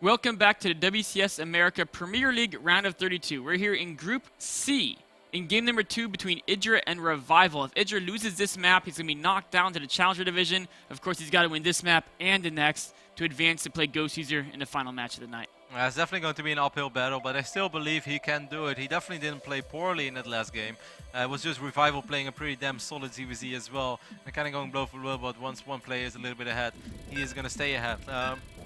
Welcome back to the WCS America Premier League round of 32. We're here in Group C in game number 2 between Idra and Revival. If Idra loses this map, he's going to be knocked down to the Challenger Division. Of course, he's got to win this map and the next to advance to play Ghost User in the final match of the night. It's definitely going to be an uphill battle, but I still believe he can do it. He definitely didn't play poorly in that last game. It was just Revival playing a pretty damn solid ZVZ as well. They're kind of going blow for blow, but once one player is a little bit ahead, he is going to stay ahead.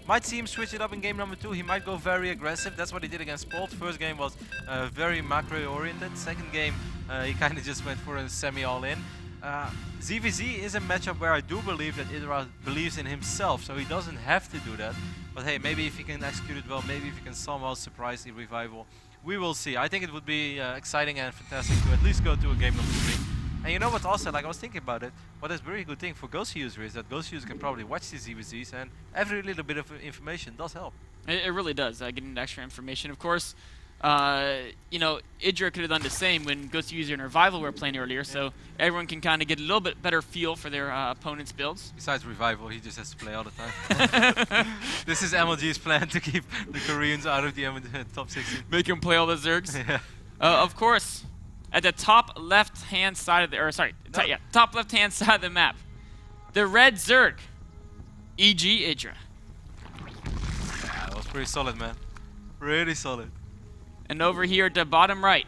Might see him switch it up in game number 2. He might go very aggressive. That's what he did against Polt. First game was very macro-oriented. Second game, he kind of just went for a semi-all-in. ZVZ is a matchup where I do believe that Idra believes in himself, so he doesn't have to do that. But hey, maybe if he can execute it well, maybe if he can somehow surprise the Revival, we will see. I think it would be exciting and fantastic to at least go to a game number 3. And you know what also, like I was thinking about it, what is a very good thing for Ghost User is that Ghost User can probably watch these ZVZs, and every little bit of information does help. It really does, getting extra information. Of course, you know, Idra could have done the same when Ghost User and Revival were playing earlier, so everyone can kind of get a little bit better feel for their opponent's builds. Besides Revival, he just has to play all the time. This is MLG's plan to keep the Koreans out of the top 16. Make him play all the Zergs. Yeah. Of course, at the top left-hand side of the, or sorry, No. top left-hand side of the map, the red Zerg, e.g. Idra. Yeah, that was pretty solid, man. Really solid. And over here at the bottom right,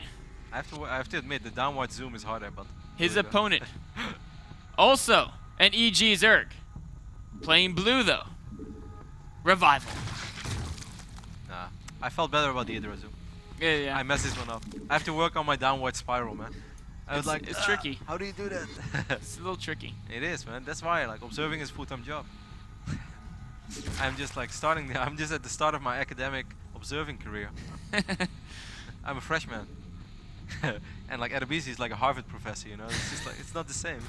I have to admit, the downward zoom is harder, but... his opponent, also an e.g. Zerg, playing blue though, Revival. Nah, I felt better about the Idra zoom. Yeah. I messed this one up. I have to work on my downward spiral, man. I was like, it's tricky. How do you do that? It's a little tricky. It is, man. That's why, like, observing is a full-time job. I'm just like I'm just at the start of my academic observing career. I'm a freshman. And like Adebisi is like a Harvard professor, you know? It's just like, it's not the same.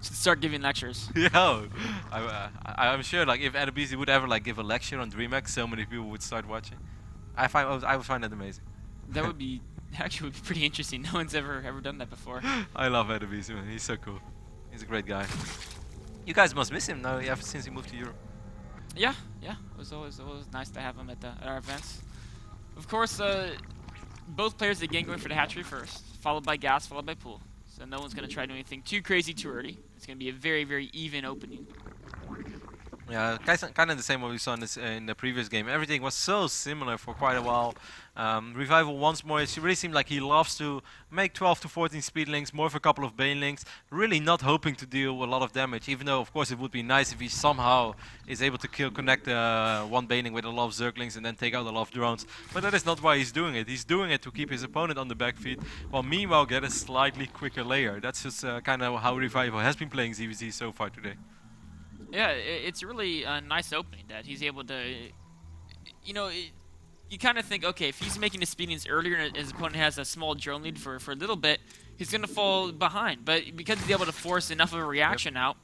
Should start giving lectures. Yo, I'm sure like if Adebisi would ever like give a lecture on DreamHack, so many people would start watching. I would find that amazing. That would be actually would be pretty interesting. No one's ever done that before. I love Adebisi, man. He's so cool. He's a great guy. You guys must miss him now, since he moved to Europe. Yeah. It was always nice to have him at our events. Of course, both players again going for the hatchery first, followed by Gas, followed by Pool. So no one's going to try to do anything too crazy too early. It's going to be a very, very even opening. Yeah, kind of the same what we saw in the previous game. Everything was so similar for quite a while. Revival once more, it really seemed like he loves to make 12 to 14 speed links, more of a couple of bane links, really not hoping to deal a lot of damage, even though of course it would be nice if he somehow is able to connect one baning with a lot of Zerglings and then take out a lot of drones. But that is not why he's doing it. He's doing it to keep his opponent on the back feet, while meanwhile get a slightly quicker layer. That's just kind of how Revival has been playing ZVZ so far today. Yeah, it's really a nice opening that he's able to, you know, you kind of think, okay, if he's making the speedings earlier and his opponent has a small drone lead for a little bit, he's going to fall behind. But because he's able to force enough of a reaction out,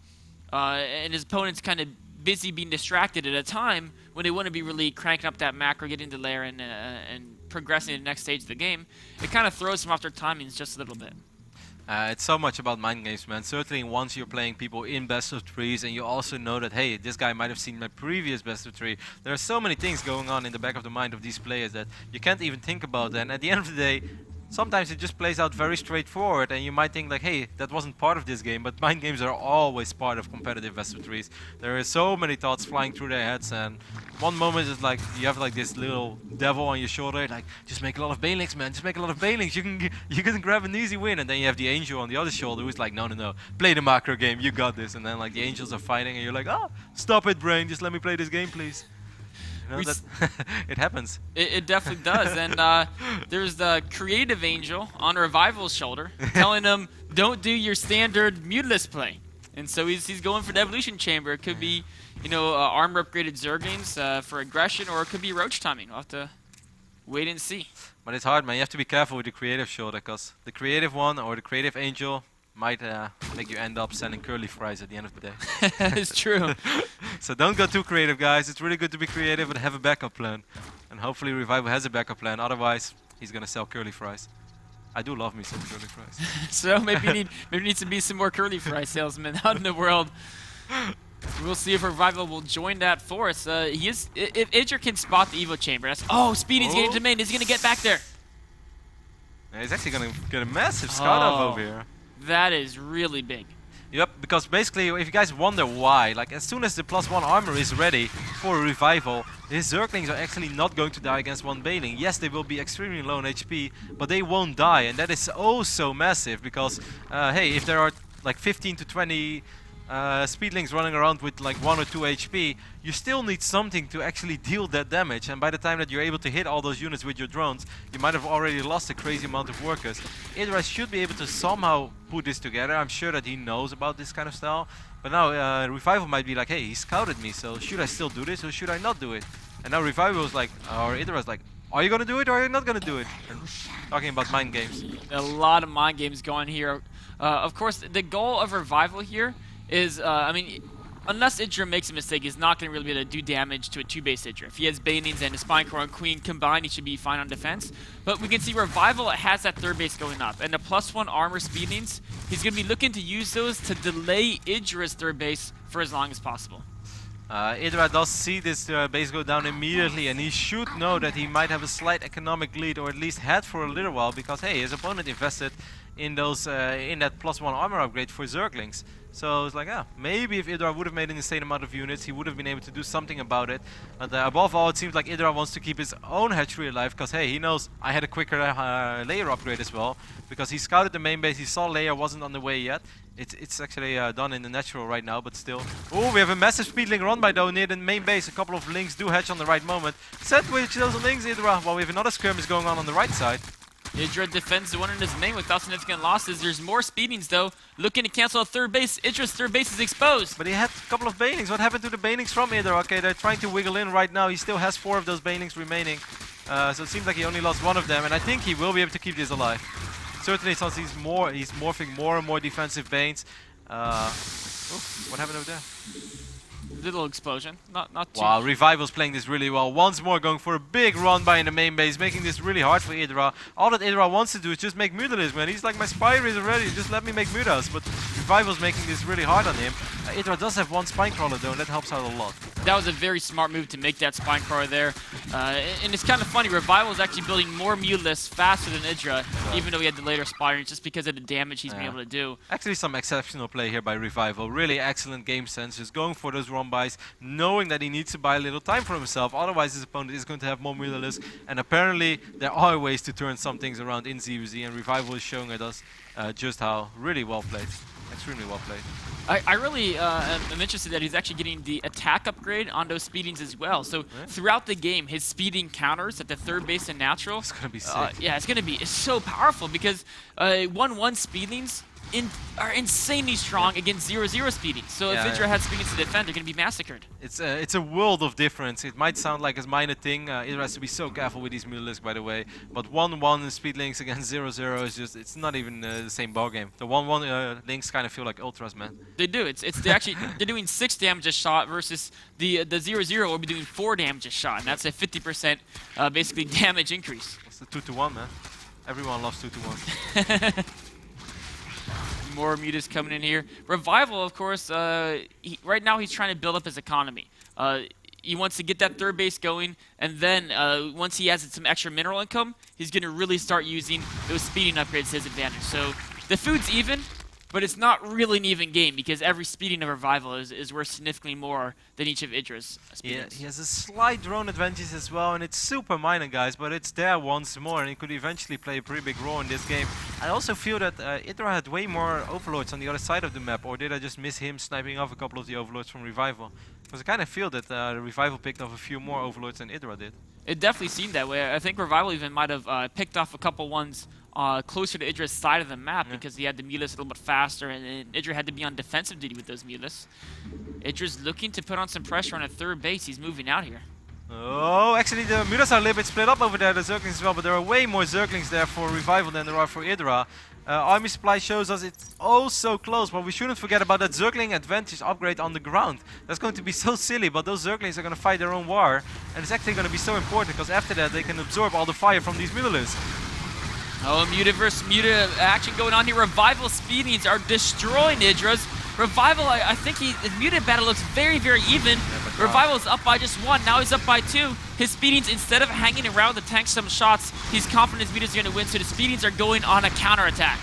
and his opponent's kind of busy being distracted at a time when they want to be really cranking up that macro, getting the layer and progressing to the next stage of the game, it kind of throws him off their timings just a little bit. It's so much about mind games, man. Certainly once you're playing people in best of threes and you also know that, hey, this guy might have seen my previous best of three. There are so many things going on in the back of the mind of these players that you can't even think about. And at the end of the day, sometimes it just plays out very straightforward and you might think like, hey, that wasn't part of this game, but mind games are always part of competitive best of threes. There are so many thoughts flying through their heads, and one moment is like, you have like this little devil on your shoulder, like, just make a lot of bane links, man, just make a lot of bane links, you can grab an easy win. And then you have the angel on the other shoulder who's like, no, play the macro game, you got this. And then like the angels are fighting and you're like, oh, stop it, brain, just let me play this game, please. You know, that it happens. It definitely does. And there's the creative angel on Revival's shoulder telling him, don't do your standard muteless play. And so he's going for the evolution chamber. It could be, you know, armor upgraded Zerglings for aggression, or it could be roach timing. We'll have to wait and see. But it's hard, man. You have to be careful with the creative shoulder, because the creative one or the creative angel might make you end up sending curly fries at the end of the day. It's true. So don't go too creative, guys. It's really good to be creative and have a backup plan. And hopefully Revival has a backup plan. Otherwise, he's going to sell curly fries. I do love me some curly fries. So maybe needs to be some more curly fry salesmen out in the world. We'll see if Revival will join that force. If Idra can spot the Evo Chamber, that's... Oh, Speedy's getting to main. Is he going to get back there? Yeah, he's actually going to get a massive scout off over here. That is really big. Yep, because basically, if you guys wonder why, like as soon as the +1 armor is ready for a revival, his Zerglings are actually not going to die against one Baneling. Yes, they will be extremely low on HP, but they won't die, and that is oh so massive because, hey, if there are like 15 to 20 speedlings running around with like 1 or 2 HP, you still need something to actually deal that damage, and by the time that you're able to hit all those units with your drones, you might have already lost a crazy amount of workers. Idra should be able to somehow put this together. I'm sure that he knows about this kind of style, but now Revival might be like, hey, he scouted me, so should I still do this or should I not do it? And now Revival is like, or Idra is like, are you gonna do it or are you not gonna do it? And talking about mind games. A lot of mind games going here. Of course, the goal of Revival here is, I mean, unless Idra makes a mistake, he's not going to really be able to do damage to a 2-base Idra. If he has Banelings and a Spinecrow and Queen combined, he should be fine on defense. But we can see Revival has that 3rd base going up. And the +1 armor speedings, he's going to be looking to use those to delay Idra's 3rd base for as long as possible. Idra does see this base go down immediately, and he should know that he might have a slight economic lead, or at least had for a little while, because hey, his opponent invested in those in that +1 armor upgrade for Zerglings. So it's like, yeah, maybe if Idra would have made an insane amount of units, he would have been able to do something about it. But above all, it seems like Idra wants to keep his own hatchery alive, because hey, he knows I had a quicker layer upgrade as well, because he scouted the main base, he saw layer wasn't on the way yet. It's actually done in the natural right now, but still. Oh, we have a massive speedling run by though near the main base. A couple of links do hatch on the right moment. Sandwich those links, Idra, while we have another skirmish going on the right side. Idra defends the one in his main without significant losses. There's more speedings though, looking to cancel a 3rd base. Idra's 3rd base is exposed. But he had a couple of Banelings. What happened to the Banelings from Idra? Okay, they're trying to wiggle in right now. He still has 4 of those Banelings remaining. So it seems like he only lost 1 of them, and I think he will be able to keep this alive. Certainly, since he's morphing more and more defensive Banes. What happened over there? Little explosion, not too. Wow, Revival's playing this really well. Once more going for a big run by in the main base, making this really hard for Idra. All that Idra wants to do is just make Mutalism, man. He's like, my Spire is ready, just let me make Mutas. But Revival's making this really hard on him. Idra does have 1 Spinecrawler though, and that helps out a lot. That was a very smart move to make that Spinecrawler there. And it's kind of funny, Revival is actually building more Mutalisks faster than Idra, even though he had the later Spire, just because of the damage he's been able to do. Actually some exceptional play here by Revival. Really excellent game sense, just going for those run buys, knowing that he needs to buy a little time for himself, otherwise his opponent is going to have more Mutalisks. And apparently there are ways to turn some things around in ZVZ, and Revival is showing us just how really well played. Extremely well played. I really am interested that he's actually getting the attack upgrade on those speedings as well. So throughout the game, his speeding counters at the 3rd base and natural. It's gonna be sick. Yeah, it's so powerful because 1-1 speedings are insanely strong against 0-0 speeding. So if Idra had speedings to defend, they're going to be massacred. It's a world of difference. It might sound like a minor thing. Idra has to be so careful with these Mutalisks, by the way. But 1-1 speedlings against 0-0 is just, it's not even the same ballgame. The 1-1 links kind of feel like ultras, man. They do. They're doing 6 damage a shot versus the 0-0 will be doing 4 damage a shot, and that's a 50% basically damage increase. It's the 2-to-1, man. Everyone loves 2-to-1. More Mutas coming in here. Revival, of course, right now he's trying to build up his economy. He wants to get that 3rd base going, and then once he has some extra mineral income, he's going to really start using those speeding upgrades to his advantage. So the food's even, but it's not really an even game because every speeding of Revival is worth significantly more than each of Idra's speedings. Yeah, he has a slight drone advantage as well, and it's super minor, guys, but it's there once more, and he could eventually play a pretty big role in this game. I also feel that Idra had way more Overlords on the other side of the map, or did I just miss him sniping off a couple of the Overlords from Revival? Because I kind of feel that Revival picked off a few more Overlords than Idra did. It definitely seemed that way. I think Revival even might have picked off a couple ones closer to Idra's side of the map because he had the Mutalisks a little bit faster, and Idra had to be on defensive duty with those Mutalisks. Idra's looking to put on some pressure on a 3rd base. He's moving out here. Oh, actually the Mutas are a little bit split up over there, the Zerglings as well, but there are way more Zerglings there for Revival than there are for Idra. Army Supply shows us it's oh so close, but we shouldn't forget about that Zergling advantage upgrade on the ground. That's going to be so silly, but those Zerglings are going to fight their own war, and it's actually going to be so important because after that they can absorb all the fire from these Mutalisks. Oh, Muta versus Muta action going on here. Revival speedings are destroying Idra's. Revival, I think his muted battle looks very, very even. but Revival's up by just 1. Now he's up by 2. His speedings, instead of hanging around to tank some shots, he's confident his muted is going to win, so the speedings are going on a counterattack.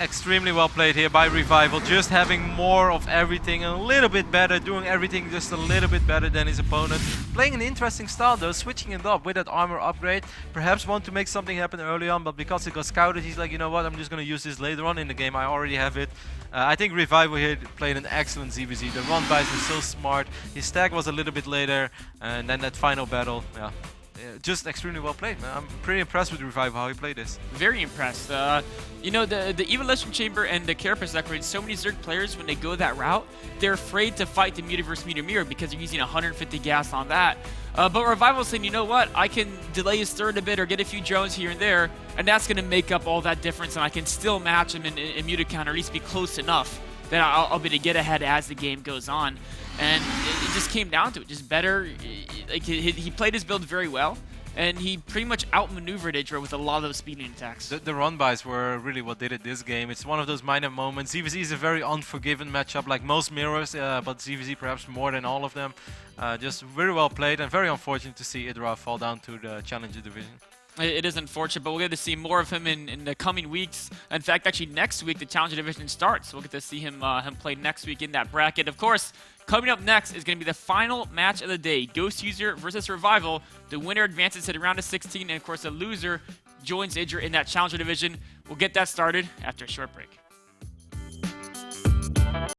Extremely well played here by Revival, just having more of everything, a little bit better, doing everything just a little bit better than his opponent. Playing an interesting style though, switching it up with that armor upgrade. Perhaps want to make something happen early on, but because it got scouted, he's like, you know what, I'm just going to use this later on in the game, I already have it. I think Revival here played an excellent ZVZ. The run buys were so smart, his stack was a little bit later, and then that final battle, yeah. Just extremely well played, man. I'm pretty impressed with Revival, how he played this. Very impressed. You know, the Evolution Chamber and the Carapace upgrade, so many Zerg players, when they go that route, they're afraid to fight the muted versus muted mirror because they're using 150 gas on that. But Revival's saying, you know what, I can delay his third a bit or get a few drones here and there, and that's going to make up all that difference, and I can still match him in muted count, or at least be close enough that I'll be able to get ahead as the game goes on. And it just came down to it, just better. Like he played his build very well, and he pretty much outmaneuvered Idra with a lot of those speeding attacks. The run buys were really what did it this game. It's one of those minor moments. ZVZ is a very unforgiving matchup, like most mirrors, but ZVZ perhaps more than all of them. Just very well played, and very unfortunate to see Idra fall down to the Challenger division. It is unfortunate, but we'll get to see more of him in the coming weeks. In fact, actually next week the Challenger division starts. We'll get to see him play next week in that bracket. Of course, coming up next is going to be the final match of the day. Ghost User versus Revival. The winner advances to the round of 16, and of course the loser joins Idra in that Challenger division. We'll get that started after a short break.